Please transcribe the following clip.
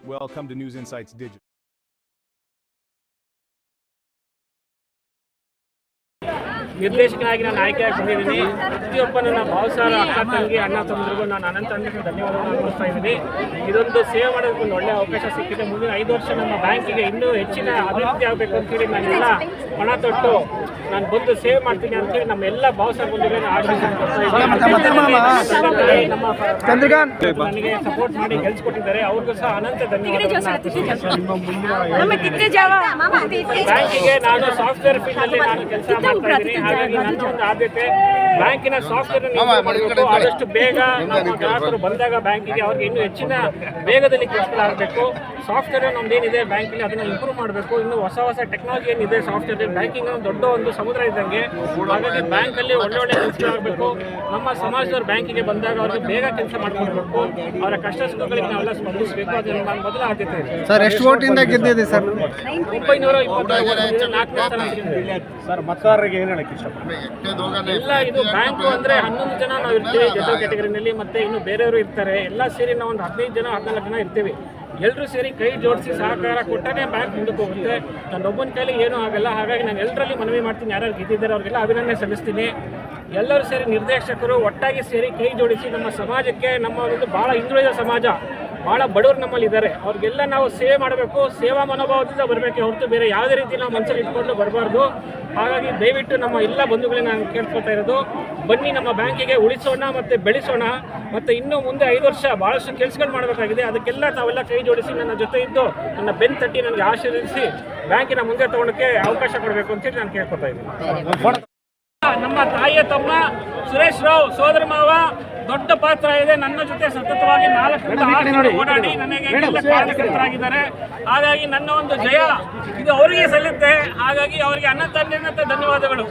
Welcome to News Insights Digital. ನಿರ್ದೇಶಕನಾಗಿ ನಾನು ಆಯ್ಕೆಯಾಗಿ ಬಂದಿದ್ದೀನಿ. ಪ್ರತಿಯೊಬ್ಬ ನನ್ನ ಭಾವಸಾರ ಅಕ್ಕ ತಂಗಿ ಅಣ್ಣ ತಮ್ಮಂದಿರಿಗೂ ನಾನು ಅನಂತ ಧನ್ಯವಾದಗಳನ್ನು ಅರ್ಪಿಸ್ತಾ ಇದ್ದೀನಿ. ಇದೊಂದು ಸೇವೆ ಮಾಡೋದಕ್ಕೆ ಒಂದು ಒಳ್ಳೆಯ ಅವಕಾಶ ಸಿಕ್ಕಿದೆ. ಮುಂದಿನ 5 ವರ್ಷ ನಮ್ಮ ಬ್ಯಾಂಕಿಗೆ ಇನ್ನೂ ಹೆಚ್ಚಿನ ಅಭಿವೃದ್ಧಿ ಆಗಬೇಕು ಅಂತೇಳಿ ನಾನೆಲ್ಲ ಹಣ ತೊಟ್ಟು ನಾನು ಬಂದು ಸೇವೆ ಮಾಡ್ತೀನಿ ಅಂತೇಳಿ ನಮ್ಮ ಎಲ್ಲ ಭಾವಸಾರ ಬಂದಿಗೆ ನನಗೆ ಸಪೋರ್ಟ್ ಮಾಡಿ ಗೆಲ್ಸ್ಕೊಟ್ಟಿದ್ದಾರೆ. ಅವ್ರಿಗೂ ಸಹ ಅನಂತ ಧನ್ಯವಾದಗಳನ್ನು. ಬ್ಯಾಂಕಿಗೆ ನಾನು ಸಾಫ್ಟ್ವೇರ್ ಫೀಲ್ಡ್ ಅಲ್ಲಿ ನಾನು ಕೆಲಸ ಮಾಡ್ತಾ ಇದ್ದೀನಿ. ಹಾಗಾಗಿ ನನ್ನ ಒಂದು ಆದ್ಯತೆ ಬ್ಯಾಂಕಿನ ಸಾಫ್ಟ್ವೇರ್ ಮಾಡಬೇಕು. ಆದಷ್ಟು ಬೇಗ ನಮ್ಮ ಗ್ರಾಹಕರು ಬಂದಾಗ ಬ್ಯಾಂಕಿಗೆ ಅವ್ರಿಗೆ ಇನ್ನೂ ಹೆಚ್ಚಿನ ವೇಗದಲ್ಲಿ ಕೆಲಸಗಳಾಗಬೇಕು. ಸಾಫ್ಟ್ವೇರ್ ನಮ್ದೇನಿದೆ ಬ್ಯಾಂಕಿಗೆ ಅದನ್ನು ಇಂಪ್ರೂವ್ ಮಾಡಬೇಕು. ಇನ್ನು ಹೊಸ ಟೆಕ್ನಾಲಜಿ ಏನಿದೆ ಸಾಫ್ಟ್ವೇರ್ ಬ್ಯಾಂಕಿಂಗ್ ದೊಡ್ಡ ಒಂದು ಸಮುದ್ರ ಇದ್ದಂಗೆ. ಹಾಗಾಗಿ ಬ್ಯಾಂಕಲ್ಲಿ ಒಳ್ಳೊಳ್ಳೆ ಕೆಲಸಗಳಾಗಬೇಕು. ನಮ್ಮ ಸಮಾಜದವ್ರು ಬ್ಯಾಂಕಿಗೆ ಬಂದಾಗ ಅವ್ರಿಗೆ ಬೇಗ ಕೆಲಸ ಮಾಡ್ಕೊಡ್ಬೇಕು. ಅವರ ಕಷ್ಟ ಸುಖಗಳಿಗೆ ನಾವೆಲ್ಲ ಸ್ಪಂದಿಸಬೇಕು. ಅದನ್ನು ನಾನು ಮೊದಲ ಆದ್ಯತೆ ಇದೆ. ಸರ್, ಎಷ್ಟು ವೋಟಿಂದ ಗೆದ್ದಿದೆ ಸರ್? 924 ಸರ್, ಮತದಾರರಿಗೆ ಏನು ಹೇಳಕ್ಕೆ ಎಲ್ಲ ಇದು ಬ್ಯಾಂಕು ಅಂದ್ರೆ 11 ಜನ ನಾವು ಇರ್ತೀವಿ ಜನರಲ್ ಕ್ಯಾಟಗರಿನಲ್ಲಿ. ಮತ್ತೆ ಇನ್ನು ಬೇರೆಯವರು ಇರ್ತಾರೆ. ಎಲ್ಲ ಸೇರಿ ನಾವು ಒಂದು 15 ಜನ 14 ಜನ ಇರ್ತೀವಿ. ಎಲ್ಲರೂ ಸೇರಿ ಕೈ ಜೋಡಿಸಿ ಸಹಕಾರ ಕೊಟ್ಟರೆ ಬ್ಯಾಂಕ್ ಮುಂದಕ್ಕೆ ಹೋಗುತ್ತೆ. ನನ್ನೊಬ್ಬನ ಕೈಲಿ ಏನೂ ಆಗಲ್ಲ. ಹಾಗಾಗಿ ನಾನು ಎಲ್ಲರಲ್ಲಿ ಮನವಿ ಮಾಡ್ತೀನಿ, ಯಾರು ಗೆದ್ದಿದ್ದಾರೆ ಅವ್ರಿಗೆಲ್ಲ ಅಭಿನಂದನೆ ಸಲ್ಲಿಸ್ತೀನಿ. ಎಲ್ಲರೂ ಸೇರಿ ನಿರ್ದೇಶಕರು ಒಟ್ಟಾಗಿ ಸೇರಿ ಕೈ ಜೋಡಿಸಿ ನಮ್ಮ ಸಮಾಜಕ್ಕೆ, ನಮ್ಮ ಒಂದು ಭಾಳ ಹಿಂದುಳಿದ ಸಮಾಜ, ಭಾಳ ಬಡವರು ನಮ್ಮಲ್ಲಿ ಇದ್ದಾರೆ, ಅವ್ರಿಗೆಲ್ಲ ನಾವು ಸೇವೆ ಮಾಡಬೇಕು. ಸೇವಾ ಮನೋಭಾವದಿಂದ ಬರಬೇಕೆ ಹೊರತು ಬೇರೆ ಯಾವುದೇ ರೀತಿ ನಾವು ಮನಸ್ಸಲ್ಲಿ ಇಟ್ಕೊಂಡು ಬರಬಾರ್ದು. ಹಾಗಾಗಿ ದಯವಿಟ್ಟು ನಮ್ಮ ಎಲ್ಲ ಬಂಧುಗಳನ್ನ ನಾನು ಕೇಳ್ಕೊಳ್ತಾ ಇರೋದು, ಬನ್ನಿ ನಮ್ಮ ಬ್ಯಾಂಕಿಗೆ ಉಳಿಸೋಣ ಮತ್ತು ಬೆಳೆಸೋಣ. ಮತ್ತು ಇನ್ನೂ ಮುಂದೆ 5 ವರ್ಷ ಭಾಳಷ್ಟು ಕೆಲಸಗಳು ಮಾಡಬೇಕಾಗಿದೆ. ಅದಕ್ಕೆಲ್ಲ ತಾವೆಲ್ಲ ಕೈ ಜೋಡಿಸಿ ನನ್ನ ಜೊತೆ ಇದ್ದು ನನ್ನ ಬೆನ್ನು ತಟ್ಟಿ ನನಗೆ ಆಶೀರ್ವದಿಸಿ ಬ್ಯಾಂಕಿನ ಮುಂದೆ ತಗೊಳ್ಳೋಕ್ಕೆ ಅವಕಾಶ ಕೊಡಬೇಕು ಅಂತೇಳಿ ನಾನು ಕೇಳ್ಕೊತಾ ಇದ್ದೀನಿ. ನಮ್ಮ ತಾಯಿಯ ತಮ್ಮ ಸುರೇಶ್ ರಾವ್ ಸೋದರ ಮಾವ ದೊಡ್ಡ ಪಾತ್ರ ಇದೆ. ನನ್ನ ಜೊತೆ ಸತತವಾಗಿ 4 ಓಡಾಡಿ ನನಗೆ ಕಾರಣಕರ್ತರಾಗಿದ್ದಾರೆ. ಹಾಗಾಗಿ ನನ್ನ ಒಂದು ಜಯ ಇದು ಅವರಿಗೆ ಸಲ್ಲುತ್ತೆ. ಹಾಗಾಗಿ ಅವರಿಗೆ ಅನಂತ ಧನ್ಯವಾದಗಳು.